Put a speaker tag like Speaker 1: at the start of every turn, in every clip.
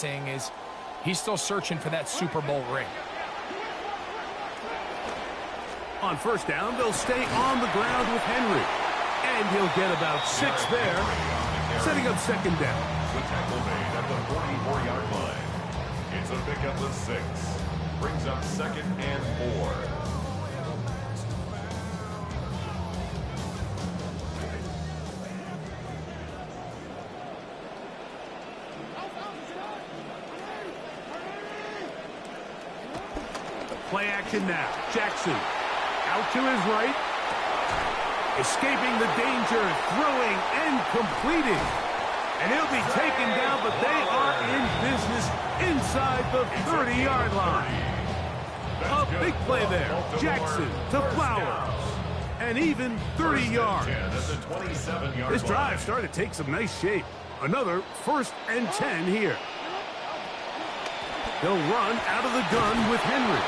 Speaker 1: guessing is he's still searching for that Super Bowl ring.
Speaker 2: On first down, they'll stay on the ground with Henry. And he'll get about 6 there, setting up second down.
Speaker 3: The tackle made at the 44-yard line. It's a pickup of 6. Brings up second and 4.
Speaker 2: Play action now. Jackson out to his right. Escaping the danger, throwing and completing. And he'll be taken down, but they are in business inside the 30-yard line. A big play there. Jackson to Flowers. And even 30 yards. This drive started to take some nice shape. Another 1st and 10 here. They'll run out of the gun with Henry.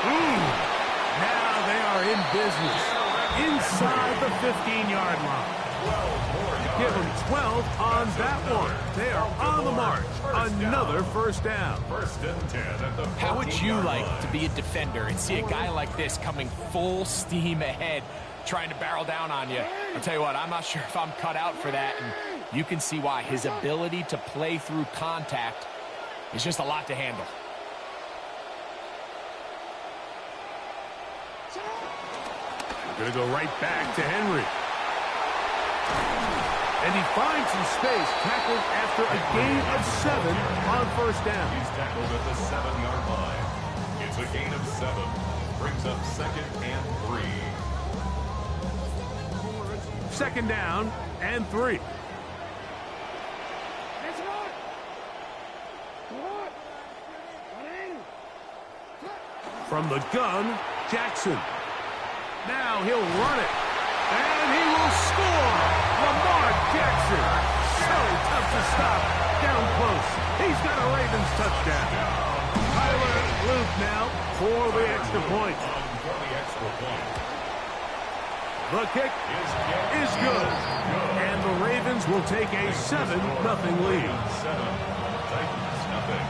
Speaker 2: Now they are in business inside the 15-yard line. Give them 12 on that one. They are on the march. Another 1st down.
Speaker 3: 1st and 10 at the 14-yard line.
Speaker 1: How would you like to be a defender and see a guy like this coming full steam ahead, trying to barrel down on you? I'll tell you what, I'm not sure if I'm cut out for that, and you can see why. His ability to play through contact is just a lot to handle.
Speaker 2: Going to go right back to Henry. And he finds some space, tackled after a gain of 7 on 1st down.
Speaker 3: He's tackled at the 7-yard line. It's a gain of 7. Brings up second and 3.
Speaker 2: 2nd down and 3. From the gun, Jackson. Now he'll run it. And he will score! Lamar Jackson. So tough to stop. Down close. He's got a Ravens touchdown. Tyler Luke now for the extra point. The kick is good. And the Ravens will take a 7-0 lead.
Speaker 3: 7. Titans, nothing.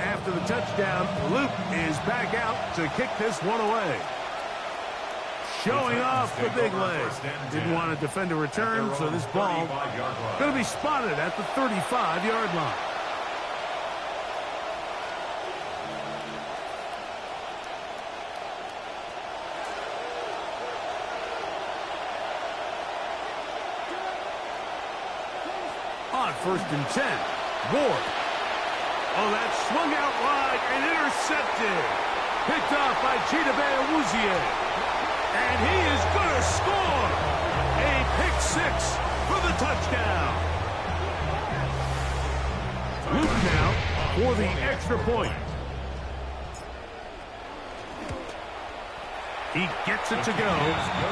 Speaker 2: After the touchdown, Luke is back out to kick this one away. Showing off the big leg. Didn't want to defend a return, so this ball going to be spotted at the 35-yard line. On 1st and 10, Ward. Oh, that swung out wide and intercepted. Picked off by Chidobe Awuzie. And he is going to score. A pick 6 for the touchdown. Luke now for the extra point. He gets it to go.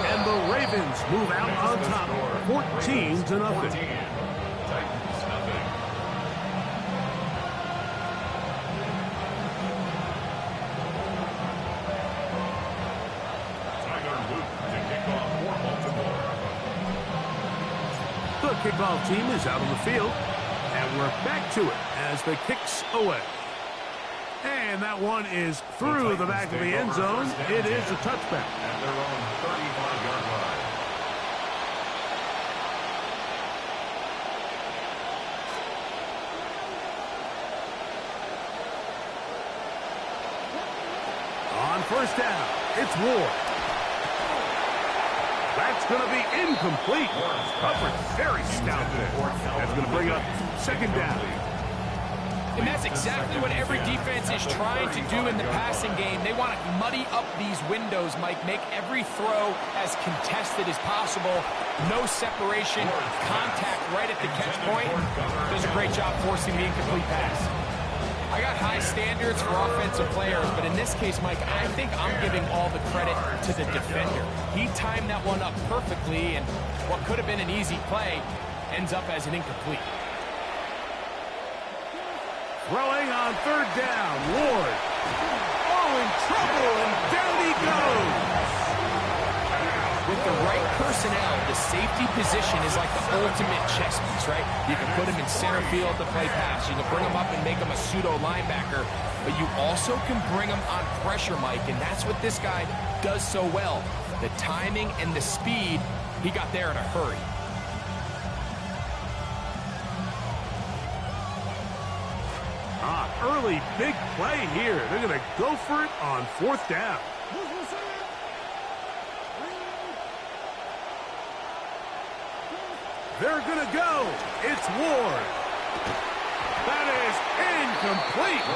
Speaker 2: And the Ravens move out on top 14-0. The kickoff team is out on the field, and we're back to it as the kick's away. And that one is through the back of the end zone. It is a touchback.
Speaker 3: At their own 35-yard line.
Speaker 2: On 1st down, it's Ward. That's going to be incomplete. Covered very stout there. That's going to bring up 2nd down.
Speaker 1: And that's exactly what every defense is trying to do in the passing game. They want to muddy up these windows, Mike, make every throw as contested as possible. No separation, contact right at the catch point. Does a great job forcing the incomplete pass. I got high standards for offensive players, but in this case, Mike, I think I'm giving all the credit to the defender. He timed that one up perfectly, and what could have been an easy play ends up as an incomplete.
Speaker 2: Throwing on third down. Ward. Oh, in trouble, and down he goes.
Speaker 1: With the right personnel, the safety position is like the ultimate chess piece, right? You can put him in center field to play pass. You can bring him up and make him a pseudo linebacker. But you also can bring him on pressure, Mike, and that's what this guy does so well. The timing and the speed, he got there in a hurry.
Speaker 2: Early big play here. They're going to go for it on fourth down. They're going to go. It's Ward. That is incomplete.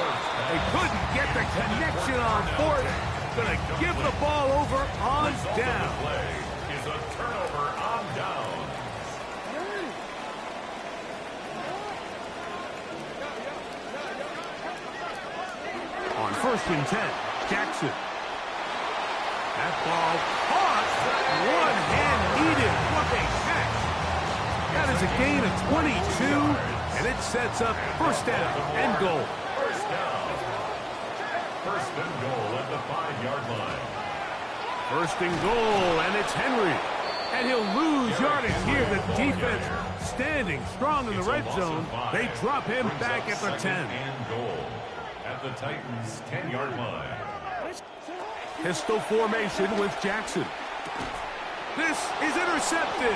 Speaker 2: They couldn't get the connection on fourth. Going to give the ball over on down.
Speaker 3: Play is a turnover on down.
Speaker 2: On 1st and 10, Jackson. That ball caught. One hand needed. What a catch. That is a gain of 22, and it sets up first down and goal.
Speaker 3: First down. First and goal at the 5-yard line.
Speaker 2: First and goal, and it's Henry. And he'll lose yardage here. The defense standing strong in the red zone. They drop him back at the 10.
Speaker 3: And goal at the Titans' 10-yard line.
Speaker 2: Pistol formation with Jackson. This is intercepted.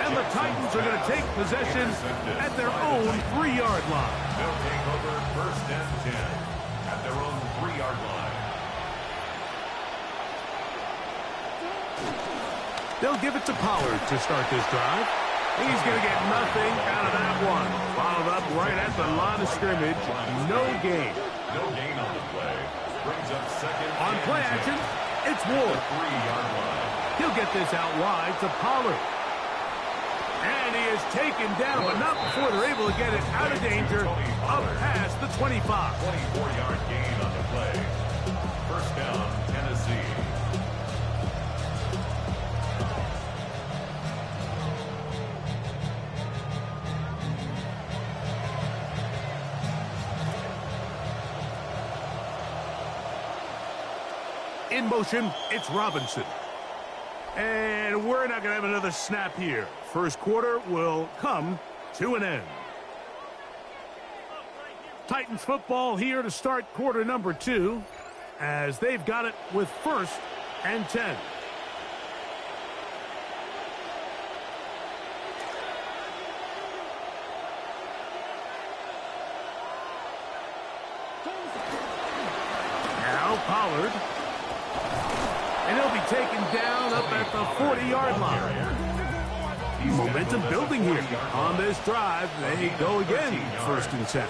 Speaker 2: And the Titans are going to take possession at their own 3-yard line.
Speaker 3: They'll take over first and 10 at their own 3-yard line.
Speaker 2: They'll give it to Pollard to start this drive. He's going to get nothing out of that one. Followed up right at the line of scrimmage. No gain.
Speaker 3: No gain on the play. Brings up second.
Speaker 2: On play action, it's Ward.
Speaker 3: 3-yard line.
Speaker 2: He'll get this out wide to Pollard. And he is taken down, but not before they're able to get it out of danger up past the 25.
Speaker 3: 24-yard gain on the play. First down, Tennessee.
Speaker 2: In motion, it's Robinson. And we're not going to have another snap here. First quarter will come to an end. Titans football here to start quarter number 2 as they've got it with 1st and 10. Now Pollard. And he'll be taken down up at the 40-yard line. Momentum building here on this drive. They go again, 1st and 10.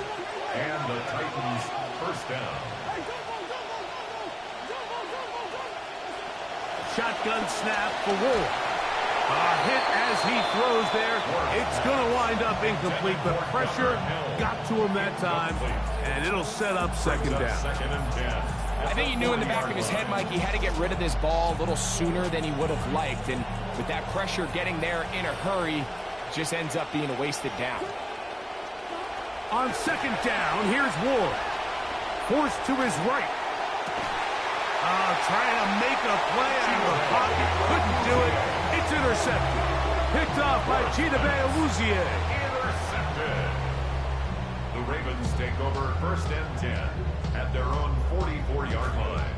Speaker 3: And the Titans first down.
Speaker 2: Shotgun snap for Ward. A hit as he throws there. It's going to wind up incomplete. The pressure got to him that time, and it'll set up second down.
Speaker 3: Second and 10.
Speaker 1: I think he knew in the back of his head, Mike, he had to get rid of this ball a little sooner than he would have liked. And with that pressure getting there in a hurry, just ends up being a wasted down.
Speaker 2: On second down, here's Ward. Forced to his right. Trying to make a play out of the pocket. Couldn't do it. It's intercepted. Picked off by Chidobe Awuzie.
Speaker 3: Intercepted. The Ravens take over 1st and 10 at their own 44-yard line.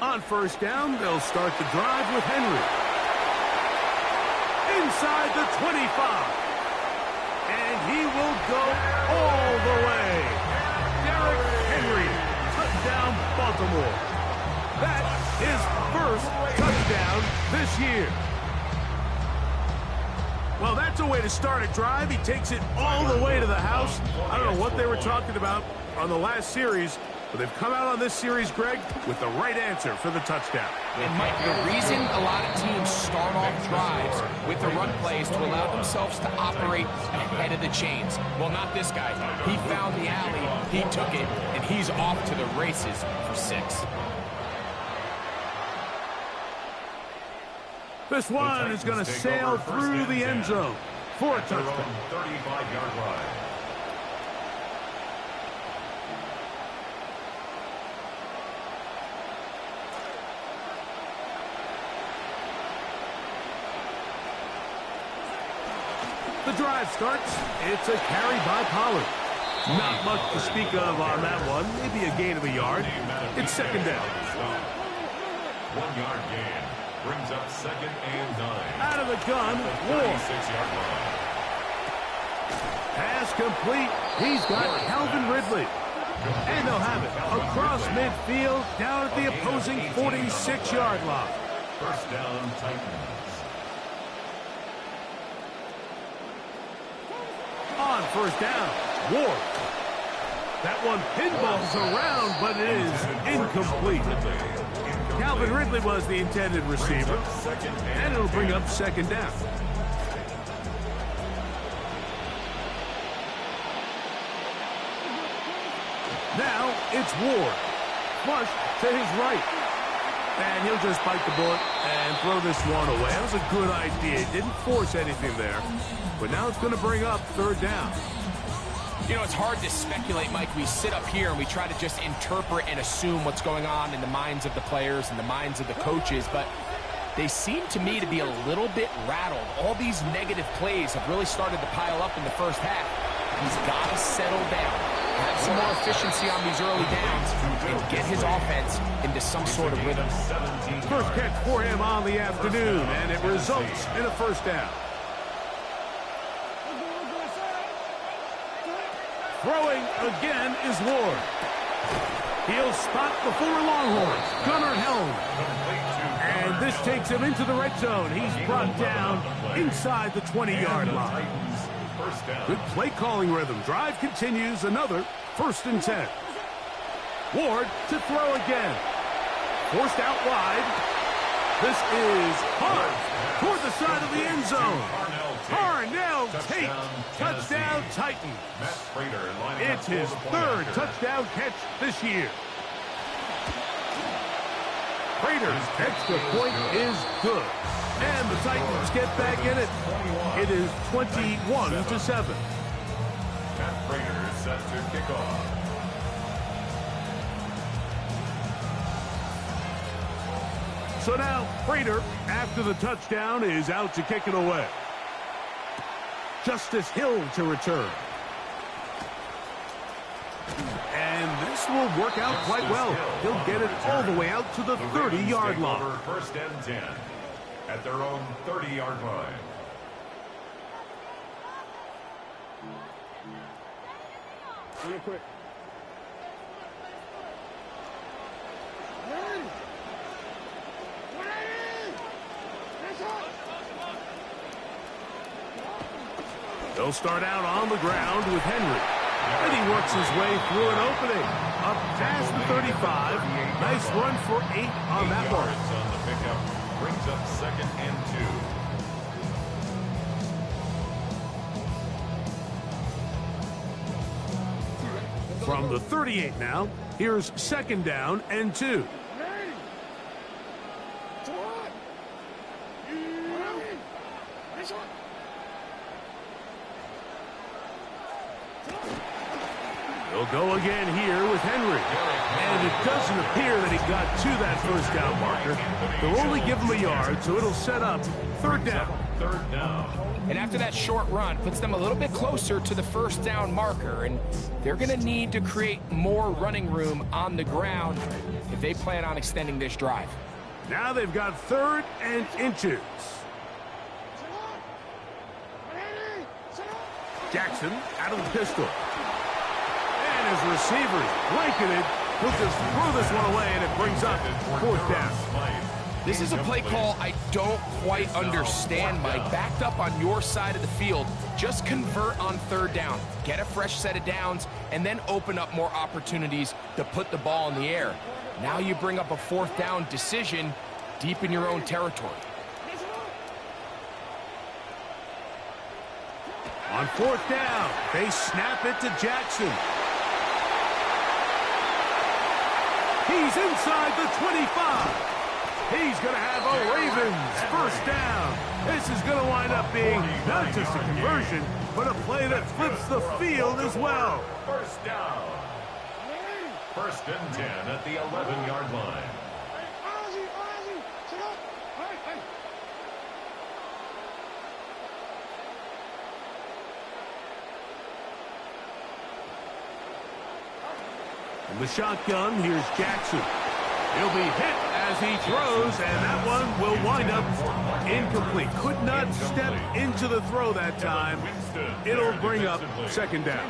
Speaker 2: On first down, they'll start the drive with Henry. Inside the 25. And he will go all the way. Derrick Henry, touchdown Baltimore. That's his first touchdown this year. Well, that's a way to start a drive. He takes it all the way to the house. I don't know what they were talking about on the last series, but they've come out on this series, Greg, with the right answer for the touchdown.
Speaker 1: And, Mike, the reason a lot of teams start off drives with the run plays to allow themselves to operate ahead of the chains. Well, not this guy. He found the alley, he took it, and he's off to the races for 6.
Speaker 2: This one is going to sail through the end zone for a touchdown.
Speaker 3: 35-yard line.
Speaker 2: The drive starts. It's a carry by Pollard. Not much to speak of on that one. Maybe a gain of a yard. It's second down.
Speaker 3: 1-yard gain. Brings up 2nd and 9.
Speaker 2: Out of the gun, Ward.
Speaker 3: 36-yard line.
Speaker 2: Pass complete. He's got Calvin Ridley. And they'll have it across midfield down at the opposing 46-yard line.
Speaker 3: First down, Titans.
Speaker 2: On first down, Ward. That one pinballs around, but it is incomplete. Calvin Ridley was the intended receiver, and it'll bring up second down. Now it's Ward. Flush to his right. And he'll just bite the bullet and throw this one away. That was a good idea. Didn't force anything there. But now it's going to bring up third down.
Speaker 1: You know, it's hard to speculate, Mike. We sit up here and we try to just interpret and assume what's going on in the minds of the players and the minds of the coaches, but they seem to me to be a little bit rattled. All these negative plays have really started to pile up in the first half. He's got to settle down, have some more efficiency on these early downs, and get his offense into some sort of rhythm.
Speaker 2: First catch for him on the afternoon, and it results in a first down. Throwing again is Ward. He'll spot the four Longhorns. Gunnar Helm. And this takes him into the red zone. He's brought down inside the 20-yard line. Good play calling rhythm. Drive continues. Another 1st and 10. Ward to throw again. Forced out wide. This is Hart toward the side of the end zone. Parnell Tate. Touchdown Titans. It's his 3rd touchdown catch this year. Prater's extra point is good. And the Titans get back in it. It is 21-7.
Speaker 3: Matt Prater is set to kick off.
Speaker 2: So now Prater, after the touchdown, is out to kick it away. Justice Hill to return. And this will work out quite well. He'll get it all the way out to the 30-yard line.
Speaker 3: 1st and 10 at their own 30-yard line.
Speaker 2: Real quick. They'll start out on the ground with Henry. And he works his way through an opening. Up past the 35. Nice run for 8 on that one.
Speaker 3: On the pickup brings up 2nd and 2.
Speaker 2: From the 38 now, here's 2nd down and 2. They'll go again here with Henry. And it doesn't appear that he got to that first down marker. They'll only give him a yard, so it'll set up 3rd down.
Speaker 3: 3rd down.
Speaker 1: And after that short run, puts them a little bit closer to the first down marker. And they're going to need to create more running room on the ground if they plan on extending this drive.
Speaker 2: Now they've got 3rd and inches. Jackson out of the pistol. And his receivers blanketed. He'll just throw this one away, and it brings up 4th down.
Speaker 1: This is a play call I don't quite understand, Mike. Backed up on your side of the field, just convert on 3rd down. Get a fresh set of downs, and then open up more opportunities to put the ball in the air. Now you bring up a 4th down decision deep in your own territory.
Speaker 2: On 4th down, they snap it to Jackson. He's inside the 25. He's going to have a Ravens first down. This is going to wind up being not just a conversion, but a play that flips the field as well.
Speaker 3: First down. First and 10 at the 11-yard line.
Speaker 2: In the shotgun, here's Jackson. He'll be hit as he throws, and that one will wind up incomplete. Could not step into the throw that time. It'll bring up second down.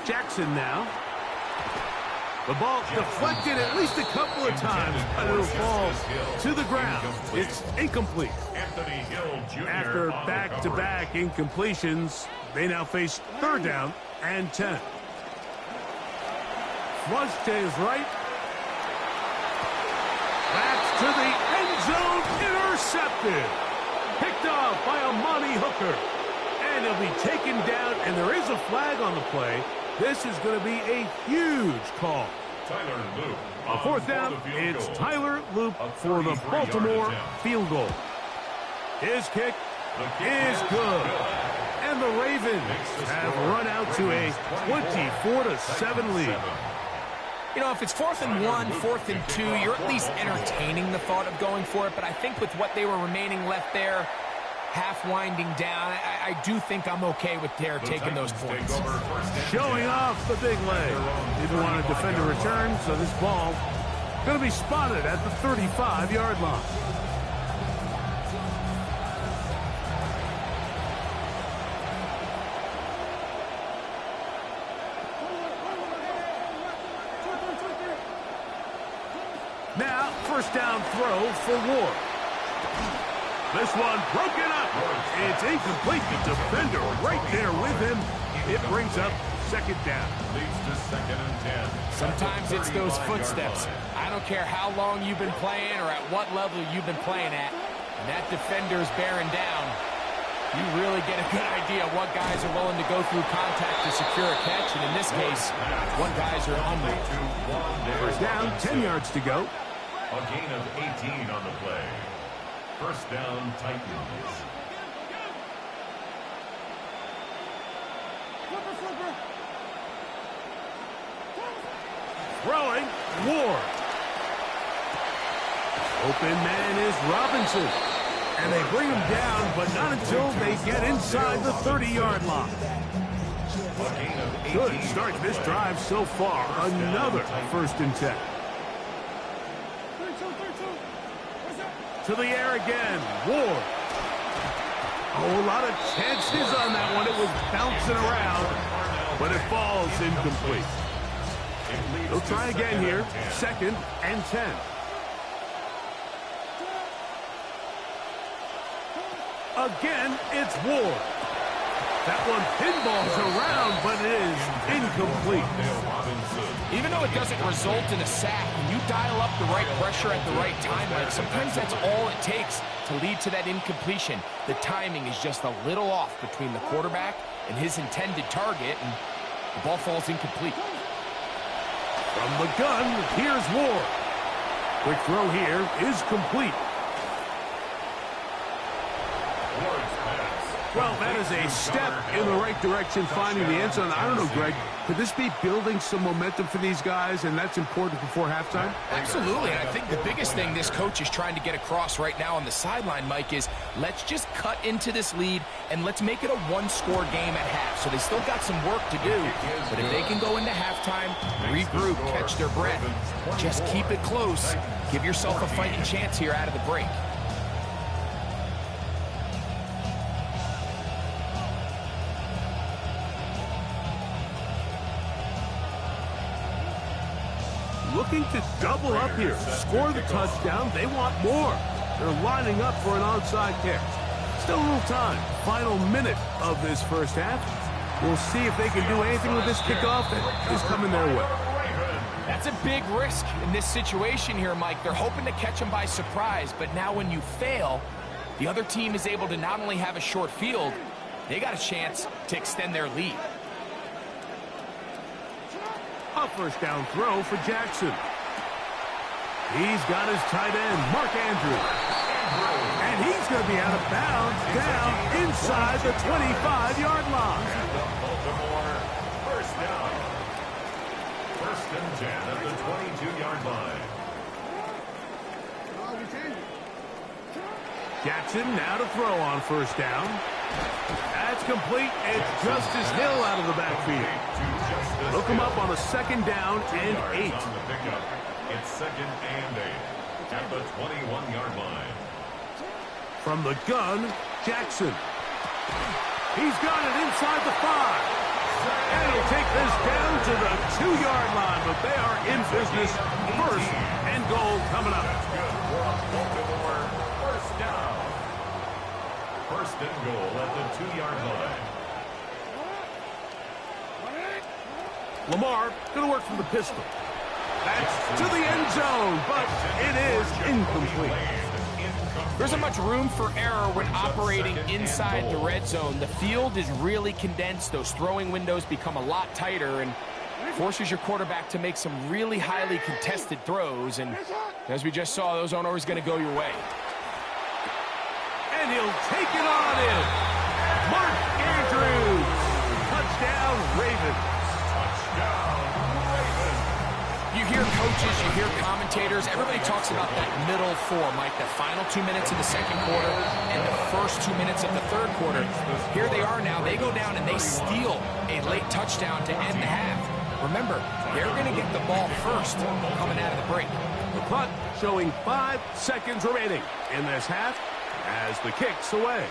Speaker 2: Jackson now. The ball deflected at least a couple of times, but it'll fall to the ground. It's incomplete. After back-to-back incompletions, they now face third down and 10. Flush to his right. That's to the end zone. Intercepted. Picked off by Amani Hooker. And he'll be taken down, and there is a flag on the play. This is going to be a huge call.
Speaker 3: Tyler Loop.
Speaker 2: On fourth down, it's Tyler Loop for the Baltimore field goal. His kick is good. And the Ravens have run out to a 24-7 lead.
Speaker 1: You know, if it's 4th and 1, 4th and 2, you're at least entertaining the thought of going for it. But I think with what they were remaining left there, half winding down, I do think I'm okay with their taking those points.
Speaker 2: Showing off the big leg. Didn't want to defend a return, so this ball going to be spotted at the 35-yard line. Now, first down throw for Ward. This one broken up. It's incomplete. The defender right there with him. It brings up second down.
Speaker 3: Leads to second and 10.
Speaker 1: Sometimes it's those footsteps. I don't care how long you've been playing or at what level you've been playing at. And that defender's bearing down. You really get a good idea of what guys are willing to go through contact to secure a catch. And in this case, what guys are under.
Speaker 2: First down, 10 yards to go.
Speaker 3: A gain of 18 on the play. First down, Titans.
Speaker 2: Throwing, Ward. Open man is Robinson. And they bring him down, but not until they get inside the 30-yard line. Good start this drive so far. Another first and 10. To the air again, Ward. Oh, a lot of chances on that one. It was bouncing around, but it falls incomplete. They'll try again here, second and 10. Again, it's Ward. That one pinballs around, but it is incomplete.
Speaker 1: Even though it doesn't result in a sack, when you dial up the right pressure at the right time, like sometimes that's all it takes to lead to that incompletion. The timing is just a little off between the quarterback and his intended target, and the ball falls incomplete.
Speaker 2: From the gun, here's Ward. Quick throw here is complete. Well, that is a step in the right direction, finding the end zone. I don't know, Greg, could this be building some momentum for these guys, and that's important before halftime?
Speaker 1: Absolutely, and I think the biggest thing this coach is trying to get across right now on the sideline, Mike, is let's just cut into this lead, and let's make it a one-score game at half. So they still got some work to do, but if they can go into halftime, regroup, catch their breath, just keep it close, give yourself a fighting chance here out of the break.
Speaker 2: Looking to double up here, score the touchdown. They want more. They're lining up for an onside kick. Still a little time. Final minute of this first half. We'll see if they can do anything with this kickoff that is coming their way.
Speaker 1: That's a big risk in this situation here, Mike. They're hoping to catch them by surprise, but now when you fail, the other team is able to not only have a short field, they got a chance to extend their lead.
Speaker 2: A first down throw for Jackson. He's got his tight end, Mark Andrews. And he's going to be out of bounds down inside the 25-yard line.
Speaker 3: And the Baltimore first down. First and 10 at the 22-yard line.
Speaker 2: Jackson now to throw on first down. That's complete. It's Justice Hill out of the backfield. Look him up on a second down and 8.
Speaker 3: On the pickup, it's second and 8 at the 21-yard line.
Speaker 2: From the gun, Jackson. He's got it inside the 5. And he'll take this down to the 2-yard line, but they are in business. First and goal coming up.
Speaker 3: That's good for Baltimore. First down. First and goal at the 2-yard line.
Speaker 2: Lamar going to work from the pistol. That's to the end zone, but it is incomplete.
Speaker 1: There isn't much room for error when operating inside the red zone. The field is really condensed. Those throwing windows become a lot tighter and forces your quarterback to make some really highly contested throws. And as we just saw, those aren't always going to go your way.
Speaker 2: And he'll take it on in. Mark Andrews. Touchdown, Ravens.
Speaker 3: Touchdown, Ravens.
Speaker 1: You hear coaches, you hear commentators, everybody talks about that middle four, Mike, the final 2 minutes of the second quarter and the first 2 minutes of the third quarter. Here they are now. They go down and they steal a late touchdown to end the half. Remember, they're going to get the ball first coming out of the break.
Speaker 2: The clock showing 5 seconds remaining in this half as the kick's away.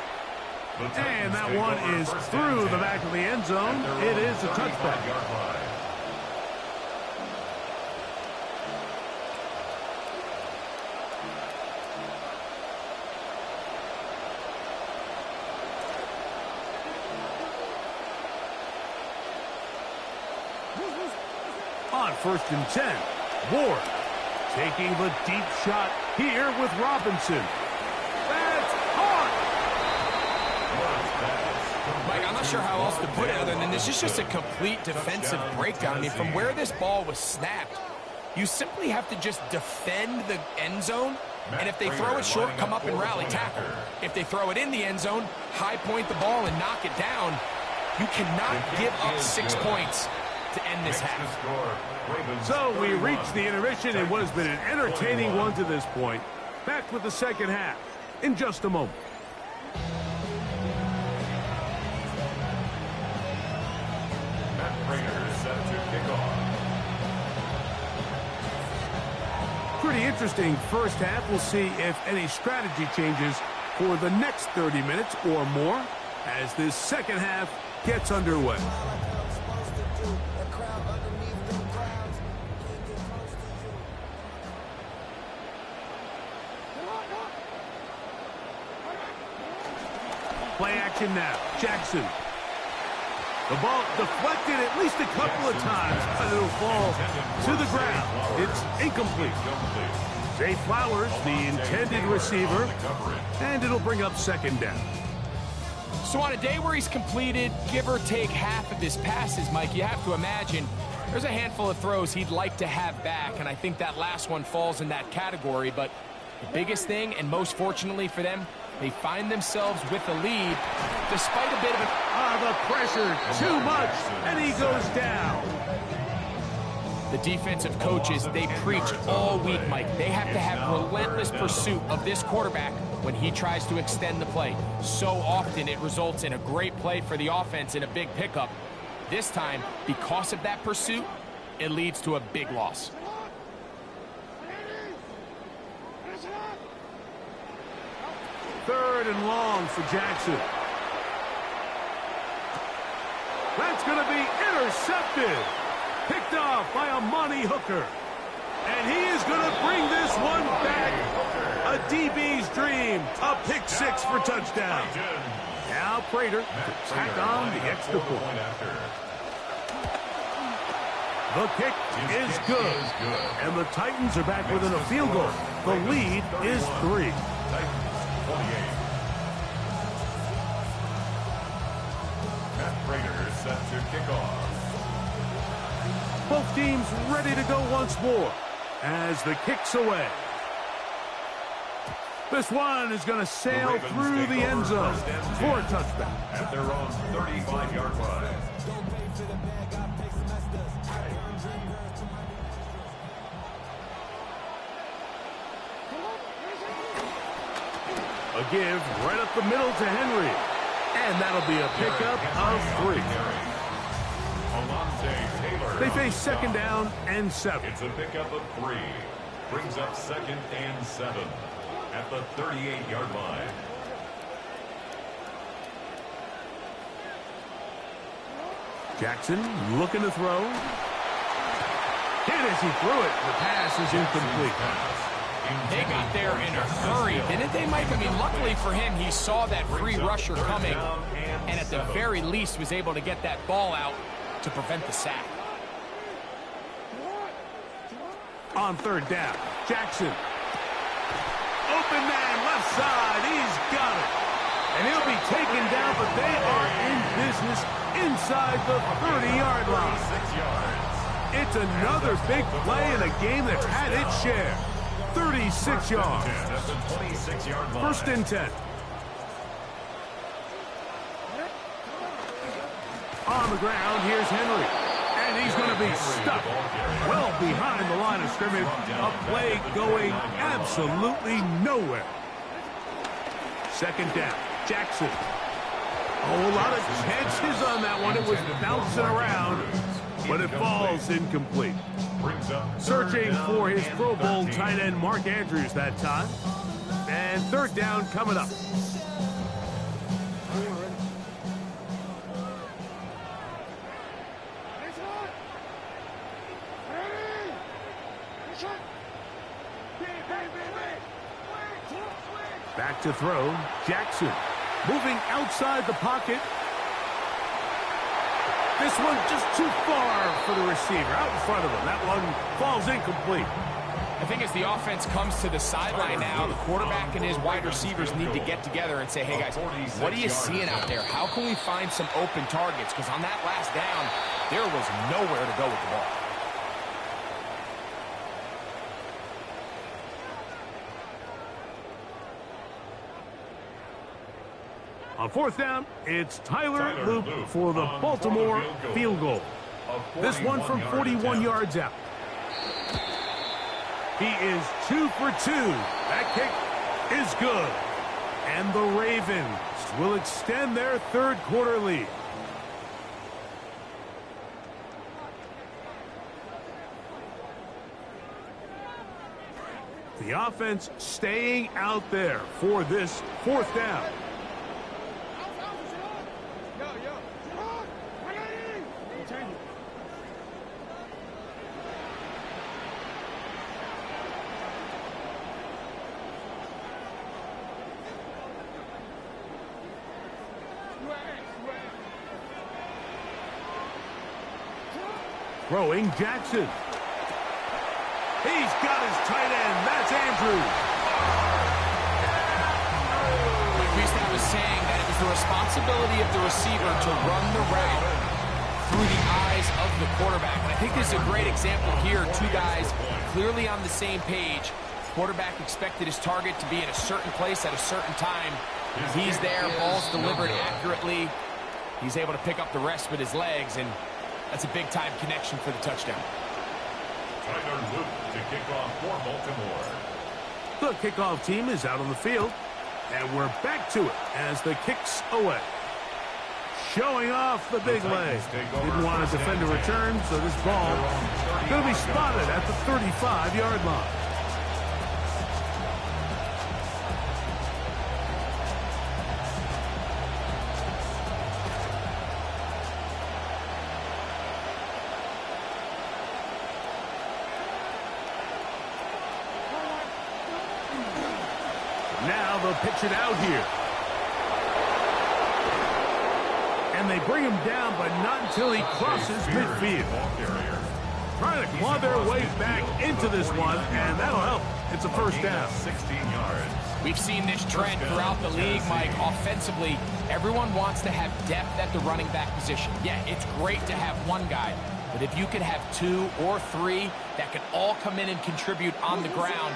Speaker 2: And that one is through the back of the end zone. It is a touchback. On first and 10, Ward taking the deep shot here with Robinson. That's caught.
Speaker 1: Mike, I'm not sure how else to put it other than this is just a complete defensive breakdown. I mean, from where this ball was snapped, you simply have to just defend the end zone, and if they throw it short, come up and rally tackle. If they throw it in the end zone, high point the ball and knock it down. You cannot give up 6 points to end this half.
Speaker 2: So we reach the intermission in what has been an entertaining one to this point. Back with the second half in just a moment.
Speaker 3: Matt Prater is set to kick off.
Speaker 2: Pretty interesting first half. We'll see if any strategy changes for the next 30 minutes or more as this second half gets underway. Play action now. Jackson. The ball deflected at least a couple of times, but it'll fall to the ground. It's incomplete. Zay Flowers, the intended receiver, and it'll bring up second down.
Speaker 1: So on a day where he's completed, give or take half of his passes, Mike, you have to imagine there's a handful of throws he'd like to have back, and I think that last one falls in that category. But the biggest thing, and most fortunately for them, they find themselves with a lead despite a bit of
Speaker 2: the pressure, too much, and he goes down.
Speaker 1: The defensive coaches, they preached all week, Mike. They have to have relentless pursuit of this quarterback when he tries to extend the play. So often it results in a great play for the offense and a big pickup. This time, because of that pursuit, it leads to a big loss.
Speaker 2: Third and long for Jackson. That's going to be intercepted. Picked off by a Monty Hooker. And he is going to bring this one back. A DB's dream. A pick six for touchdown. Now Prater to tack on the extra point. The kick is good. And the Titans are back within a field goal. The lead is 3.
Speaker 3: Matt Prater set to kick off.
Speaker 2: Both teams ready to go once more. as the kick's away. This one is going to sail through the end zone for a touchdown.
Speaker 3: At their own 35-yard line.
Speaker 2: A give right up the middle to Henry. And that'll be a pickup of 3. They face second down and 7.
Speaker 3: It's a pickup of 3. Brings up second and 7 at the 38-yard line.
Speaker 2: Jackson looking to throw. Hit as he threw it. The pass is incomplete.
Speaker 1: They got there in a hurry, didn't they, Mike? I mean, luckily for him, he saw that free rusher coming, and at the very least was able to get that ball out to prevent the sack.
Speaker 2: On third down, Jackson. Open man, left side. He's got it. And he'll be taken down, but they are in business inside the 30-yard line. It's another big play in a game that's had its share. 36 yards. First and 10. On the ground, here's Henry. And he's going to be stuck well behind the line of scrimmage. A play going absolutely nowhere. Second down, Jackson. A lot of chances on that one. It was bouncing around, but it falls incomplete. Searching for his Pro Bowl tight end Mark Andrews that time. And third down coming up. Back to throw, Jackson. Moving outside the pocket. This one just too far for the receiver, out in front of him. That one falls incomplete.
Speaker 1: I think as the offense comes to the sideline now, the quarterback and his wide receivers need to get together and say, hey guys, what are you seeing out there? How can we find some open targets? Because on that last down, there was nowhere to go with the ball.
Speaker 2: On fourth down, it's Tyler Loop for the Baltimore field goal. This one from 41 yards out. He is 2 for 2. That kick is good. And the Ravens will extend their third quarter lead. The offense staying out there for this fourth down. Throwing Jackson. He's got his tight end. That's Andrews.
Speaker 1: Like Wiesnett was saying, that it was the responsibility of the receiver to run the route through the eyes of the quarterback. And I think this is a great example here. Two guys clearly on the same page. Quarterback expected his target to be in a certain place at a certain time. He's there. Ball's delivered accurately. He's able to pick up the rest with his legs, and that's a big-time connection for the touchdown.
Speaker 3: Tyler Loop to kick off for Baltimore.
Speaker 2: The kickoff team is out on the field, and we're back to it as the kick's away. Showing off the big leg. Didn't want to defend a return, so this ball going to be spotted at the 35-yard line. Now they'll pitch it out here. And they bring him down, but not until he crosses midfield. Trying to claw their way back into this one, and that'll help. It's a first down.
Speaker 3: 16 yards.
Speaker 1: We've seen this trend throughout the league, Mike. Offensively, everyone wants to have depth at the running back position. Yeah, it's great to have one guy, But if you could have 2 or 3 that can all come in and contribute on the ground,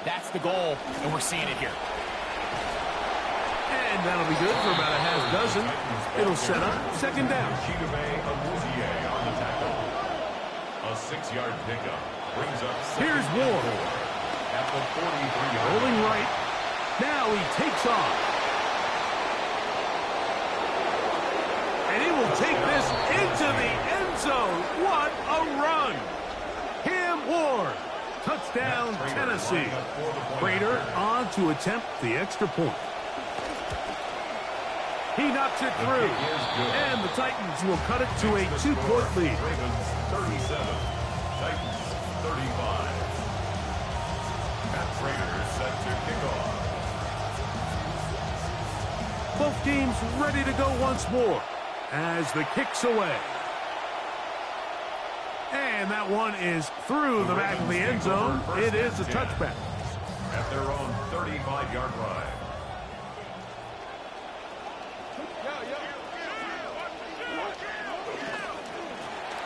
Speaker 1: that's the goal, and we're seeing it here.
Speaker 2: And that'll be good for about a half dozen. It'll set up second down.
Speaker 3: On the tackle. A 6-yard pickup brings up
Speaker 2: Here's Ward.
Speaker 3: At the 43-yard
Speaker 2: Rolling right. Now he takes off. And he will take this into the end zone. What a run. Cam Ward. Touchdown, Tennessee. Prater on to attempt the extra point. He knocks it through. And the Titans will cut it to a 2-point lead.
Speaker 3: Ravens 37, Titans 35. Matt Prater set to kick off.
Speaker 2: Both teams ready to go once more as the kick's away. And that one is through the back of the end zone. It is a touchback.
Speaker 3: At their own 35-yard line.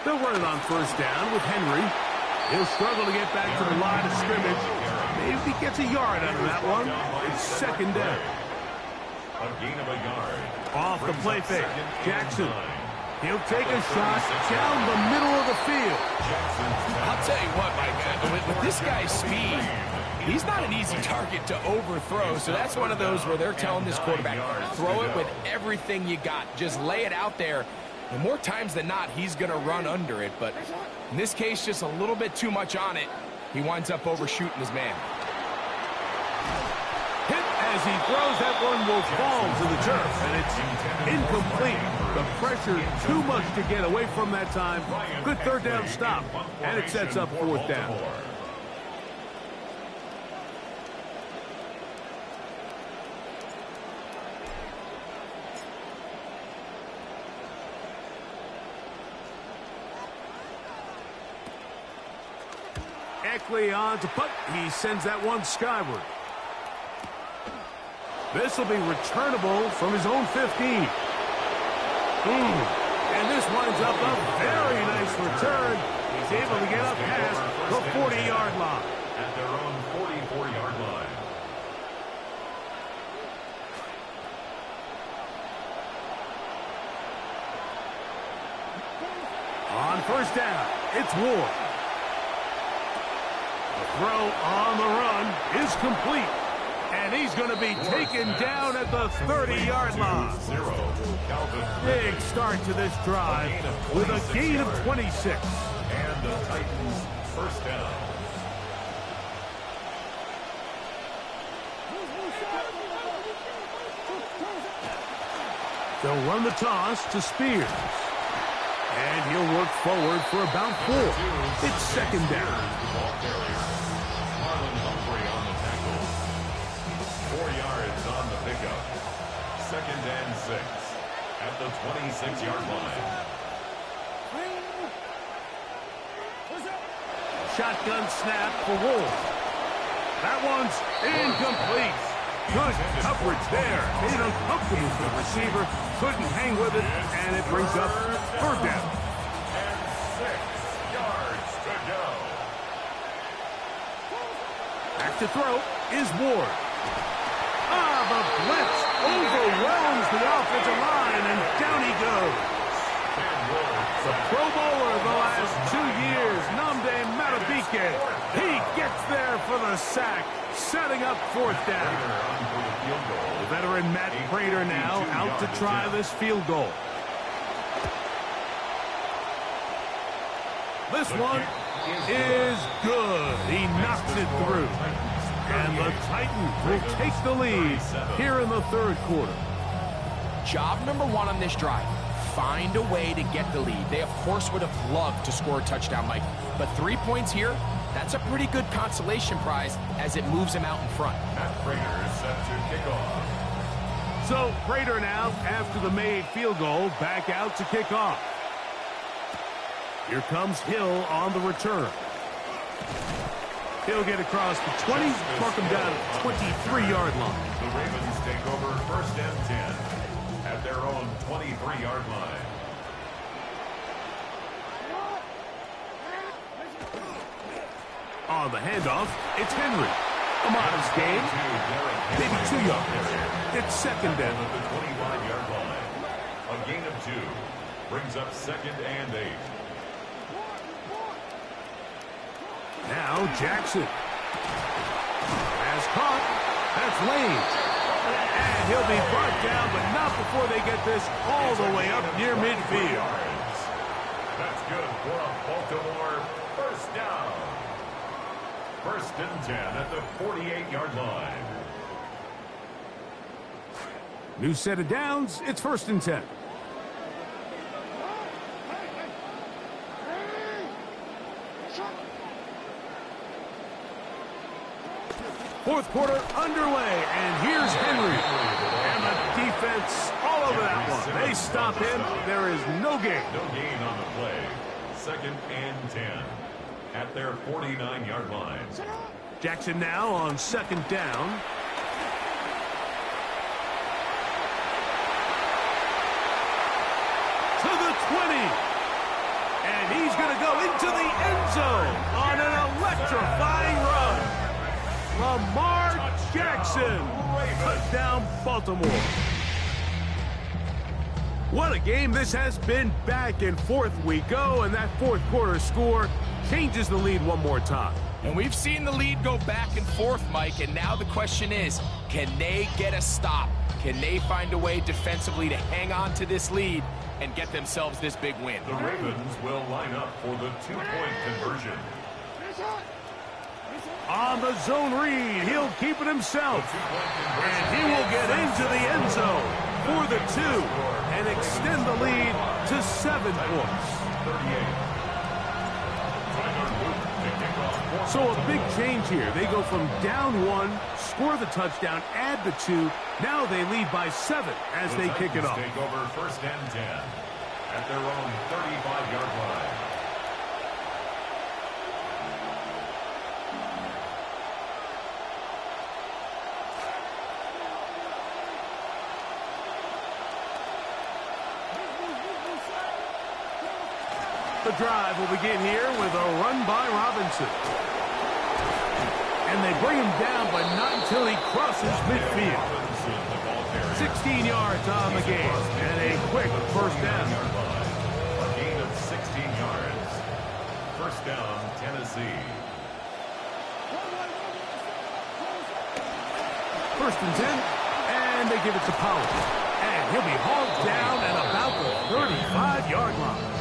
Speaker 2: They'll run it on first down with Henry. He'll struggle to get back to the line of scrimmage. Maybe he gets a yard out of that one. It's second down.
Speaker 3: A gain of a yard.
Speaker 2: Off the play fake. Jackson. He'll take a shot down the middle of the field.
Speaker 1: I'll tell you what, Mike, with this guy's speed, he's not an easy target to overthrow. So that's one of those where they're telling this quarterback, throw it with everything you got. Just lay it out there. And more times than not, he's going to run under it. But in this case, just a little bit too much on it. He winds up overshooting his man.
Speaker 2: Hit as he throws, that one will fall to the turf. And it's incomplete. The pressure too much to get away from that time. Good third down stop. And it sets up fourth down. Eckley on to punt. He sends that one skyward. This will be returnable from his own 15. And this winds up a very nice return. He's able to get up past the 40-yard line.
Speaker 3: At their own 44-yard line.
Speaker 2: On first down, it's Ward. The throw on the run is complete. And he's going to be taken down at the 30-yard line. Big start to this drive with a gain of 26.
Speaker 3: And the Titans first down.
Speaker 2: They'll run the toss to Spears. And he'll work forward for about 4. It's second down.
Speaker 3: Second and 6 at the 26-yard line.
Speaker 2: Shotgun snap for Wolf. That one's incomplete. Good coverage there. Made uncomfortable for the receiver. Couldn't hang with it, and it brings up third down.
Speaker 3: And 6 yards to go.
Speaker 2: Back to throw is Ward. The blitz overwhelms the offensive line, and down he goes. The Pro Bowler the last 2 years, Nnamdi Madubuike. He gets there for the sack, setting up fourth down. The veteran Matt Prater now out to try this field goal. This one is good. He knocks it through. And the Titans will take the lead here in the third quarter.
Speaker 1: Job number 1 on this drive, find a way to get the lead. They, of course, would have loved to score a touchdown, Mike. But 3 points here, that's a pretty good consolation prize as it moves him out in front.
Speaker 3: Matt Prater is set to kick off.
Speaker 2: So Prater now, after the made field goal, back out to kick off. Here comes Hill on the return. He'll get across the 20, mark him down at the 23-yard line.
Speaker 3: The Ravens take over first and 10 at their own 23-yard line.
Speaker 2: On the handoff, it's Henry. A modest game, maybe 2 yards. It's second down.
Speaker 3: At the 25-yard line. A gain of 2 brings up 2nd and 8.
Speaker 2: Now Jackson. Has caught. That's Lane. And he'll be brought down, but not before they get this all the way up near midfield.
Speaker 3: That's good for a Baltimore first down. 1st and 10 at the 48-yard line.
Speaker 2: New set of downs. It's 1st and 10. Fourth quarter underway, and here's Henry. And the defense all over that one. They stop him. There is no gain.
Speaker 3: No gain on the play. 2nd and 10 at their 49-yard line.
Speaker 2: Jackson now on 2nd down. To the 20. And he's going to go into the end zone on an electrifying run. Lamar Jackson, touchdown Baltimore. What a game this has been. Back and forth we go, and that fourth quarter score changes the lead one more time.
Speaker 1: And we've seen the lead go back and forth, Mike, and now the question is, can they get a stop? Can they find a way defensively to hang on to this lead and get themselves this big win?
Speaker 3: The Ravens will line up for the 2-point conversion.
Speaker 2: On the zone read, he'll keep it himself. And he will get into the end zone for the 2 and extend the lead to 7 points.
Speaker 3: 38.
Speaker 2: So a big change here. They go from down 1, score the touchdown, add the 2. Now they lead by 7 as they kick it off.
Speaker 3: Take over 1st and 10 at their own 35-yard line.
Speaker 2: The drive will begin here with a run by Robinson. And they bring him down, but not until he crosses midfield. 16 yards on the game, and a quick first down.
Speaker 3: A gain of 16 yards. First down, Tennessee.
Speaker 2: 1st and 10, and they give it to Pollard. And he'll be hauled down at about the 35-yard line.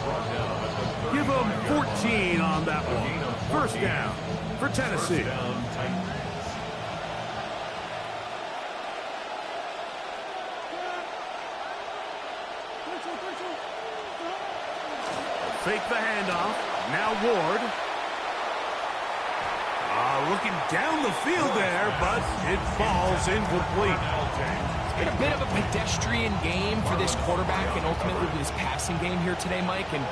Speaker 2: Give them 14 on that one. First down for Tennessee. Fake the handoff. Now Ward. Looking down the field there, but it falls incomplete.
Speaker 1: It's been a bit of a pedestrian game for this quarterback and ultimately this passing game here today, Mike. And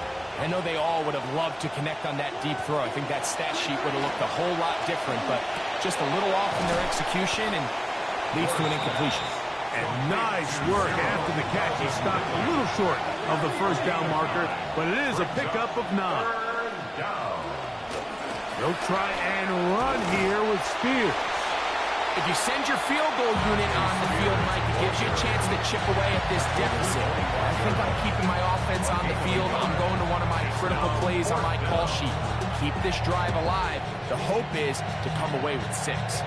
Speaker 1: I know they all would have loved to connect on that deep throw. I think that stat sheet would have looked a whole lot different, but just a little off in their execution and leads to an incompletion.
Speaker 2: And nice work after the catch. He stopped a little short of the first down marker, but it is a pickup of 9. They'll try and run here with Spears.
Speaker 1: If you send your field goal unit on the field, Mike, it gives you a chance to chip away at this deficit. I think I'm keeping my offense on the field. I'm going to one of my critical plays on my call sheet. Keep this drive alive. The hope is to come away with 6.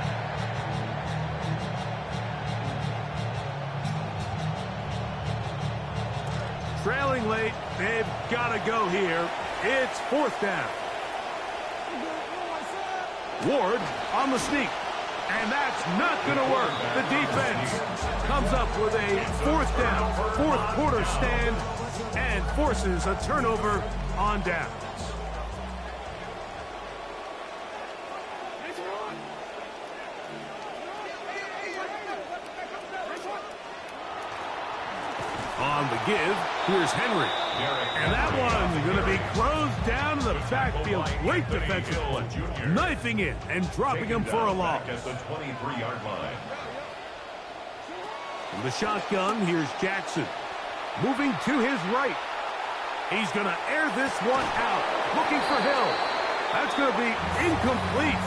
Speaker 2: Trailing late, they've got to go here. It's 4th down. Ward on the sneak. And that's not going to work. The defense comes up with a 4th down, 4th quarter stand, and forces a turnover on downs. On the give, here's Henry. And that one's going to be closed down in the backfield. Great defensive play. Knifing it and dropping him for a loss.
Speaker 3: At the 23-yard line.
Speaker 2: From the shotgun, here's Jackson. Moving to his right. He's going to air this one out. Looking for Hill. That's going to be incomplete.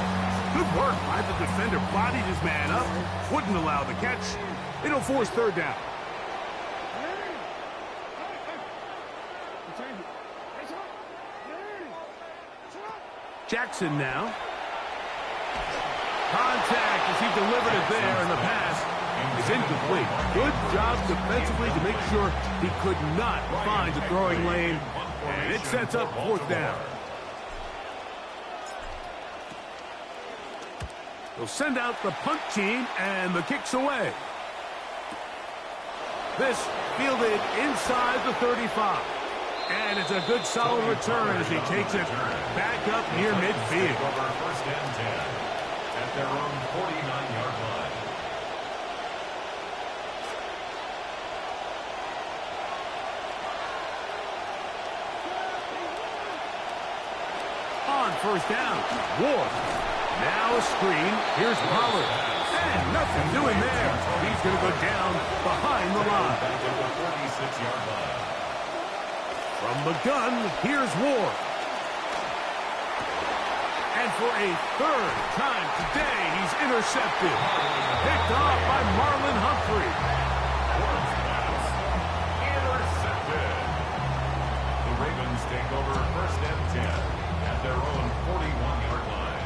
Speaker 2: Good work by the defender. Bodied his man up. Wouldn't allow the catch. It'll force third down. Jackson now. Contact as he delivered it there, and the pass is incomplete. Good job defensively to make sure he could not find the throwing lane, and it sets up fourth down. They'll send out the punt team, and the kick's away. This fielded inside the 35. And it's a good solid return as he takes it back up near midfield.
Speaker 3: First and 10 at their own 49-yard line.
Speaker 2: On first down, Ward. Now a screen. Here's Pollard. And nothing doing there. He's going to go down behind the line.
Speaker 3: Back at the 46-yard line.
Speaker 2: From the gun, here's Ward. And for a third time today, he's intercepted. Picked off by Marlon Humphrey.
Speaker 3: Intercepted. The Ravens take over first and 10 at their own 41-yard line.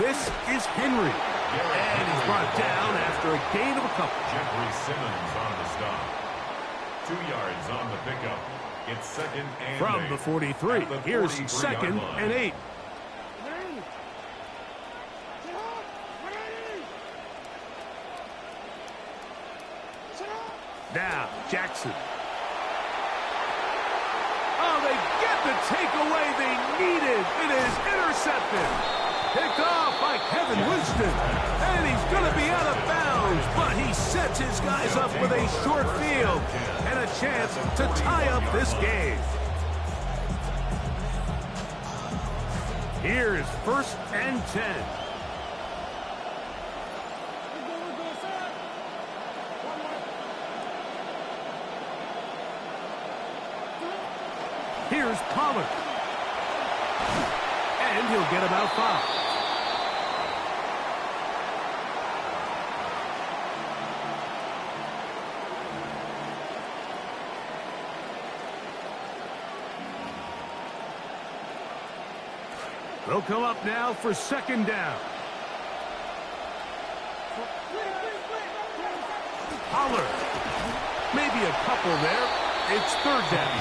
Speaker 2: This is Henry. And he's brought down after a gain of a couple.
Speaker 3: Jeffrey Simmons on the stop. 2 yards on the pickup. It's second and
Speaker 2: From
Speaker 3: 8.
Speaker 2: the 43, here's second and 8. Now, Jackson. Oh, they get the takeaway they needed. It is intercepted. Picked off by Kevin Winston. And he's going to be out of bounds, but he sets his guys up with a short field and a chance to tie up this game. Here's first and 10. Here's Pollard. And he'll get about 5. They'll come up now for second down. Pollard. Maybe a couple there. It's third down.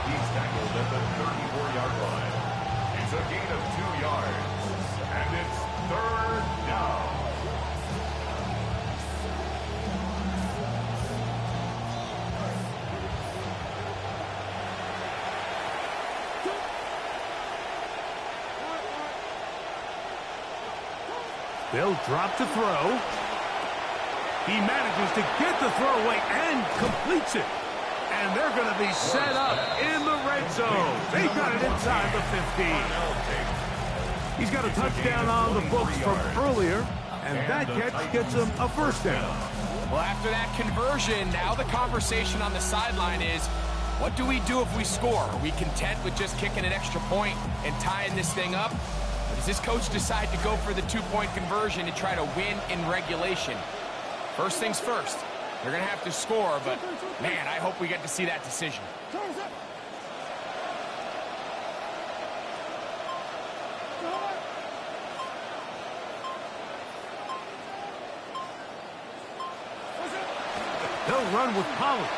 Speaker 3: He's tackled at the 34-yard line. It's a gain of 2 yards. And it's third down.
Speaker 2: They'll drop to throw. He manages to get the throw away and completes it. And they're going to be set up in the red zone. They got it inside the 15. He's got a touchdown on the books from earlier, and that catch gets him a first down.
Speaker 1: Well, after that conversion, now the conversation on the sideline is, what do we do if we score? Are we content with just kicking an extra point and tying this thing up? Or does this coach decide to go for the 2-point conversion and try to win in regulation? First things first, they're going to have to score, but, man, I hope we get to see that decision.
Speaker 2: They'll run with Pollard.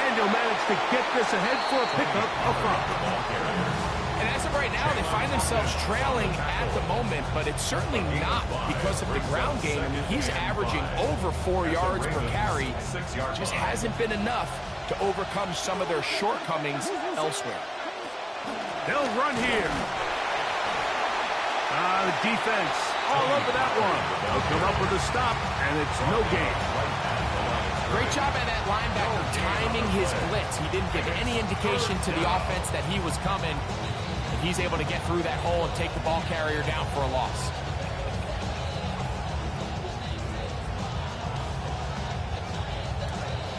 Speaker 2: And he'll manage to get this ahead for a pickup of 5.
Speaker 1: And as of right now, they find themselves trailing at the moment, but it's certainly not because of the ground game. I mean, he's averaging over 4 yards per carry. Just hasn't been enough to overcome some of their shortcomings elsewhere.
Speaker 2: They'll run here. The defense all over that one. They'll come up with a stop, and it's no gain.
Speaker 1: Great job by that linebacker timing his blitz. He didn't give any indication to the offense that he was coming. And he's able to get through that hole and take the ball carrier down for a loss.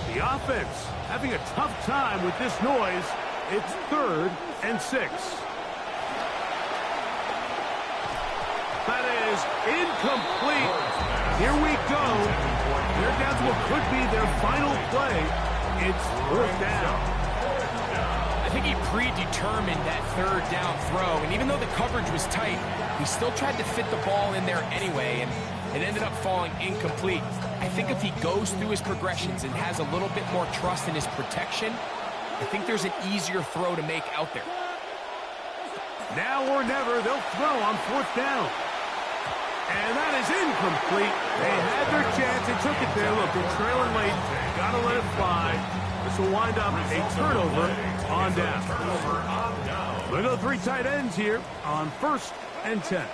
Speaker 2: The offense having a tough time with this noise. It's 3rd and 6. That is incomplete. Here we go. They're down to what could be their final play. It's 4th down.
Speaker 1: I think he predetermined that 3rd down throw, and even though the coverage was tight, he still tried to fit the ball in there anyway, and it ended up falling incomplete. I think if he goes through his progressions and has a little bit more trust in his protection, I think there's an easier throw to make out there.
Speaker 2: Now or never, they'll throw on 4th down. And that is incomplete. They had their chance. They took it there. Look, they're trailing late. Got to let it fly. This will wind up a turnover on down. We'll go 3 tight ends here on 1st and 10.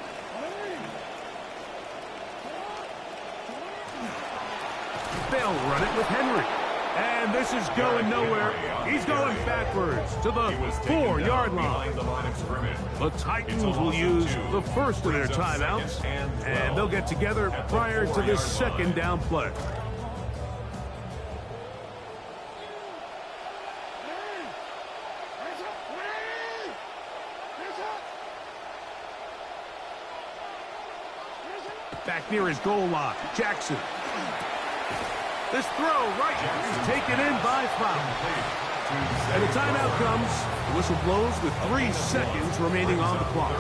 Speaker 2: They'll run it with Henry. And this is going nowhere. He's going backwards to the 4-yard line. The Titans will use the first of their timeouts, and they'll get together prior to this 2nd down play. Back near his goal line, Jackson. This throw right is taken in by Flower. And the timeout comes. The whistle blows with 3 seconds remaining on the clock.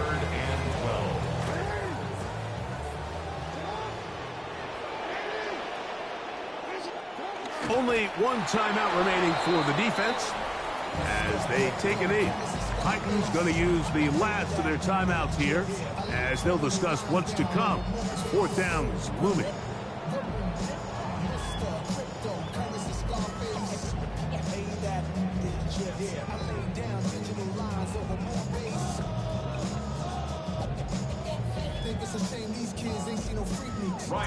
Speaker 2: Only 1 timeout remaining for the defense as they take an 8. Titans going to use the last of their timeouts here as they'll discuss what's to come. 4th down is looming.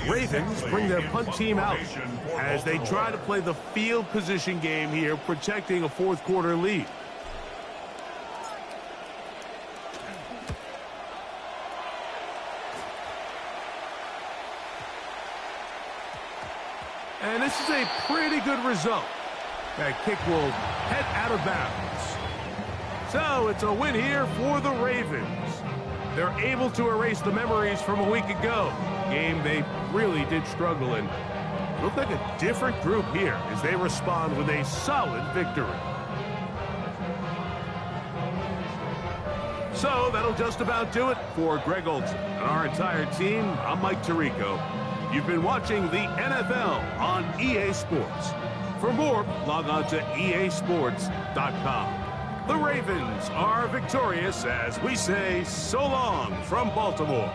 Speaker 2: Ravens bring their punt team out as they try to play the field position game here, protecting a 4th quarter lead. And this is a pretty good result. That kick will head out of bounds. So it's a win here for the Ravens. They're able to erase the memories from a week ago. Game they really did struggle in. Look like a different group here as they respond with a solid victory. So that'll just about do it for Greg Olson and our entire team. I'm Mike Tirico. You've been watching the NFL on EA Sports. For more, log on to easports.com. The Ravens are victorious as we say so long from Baltimore.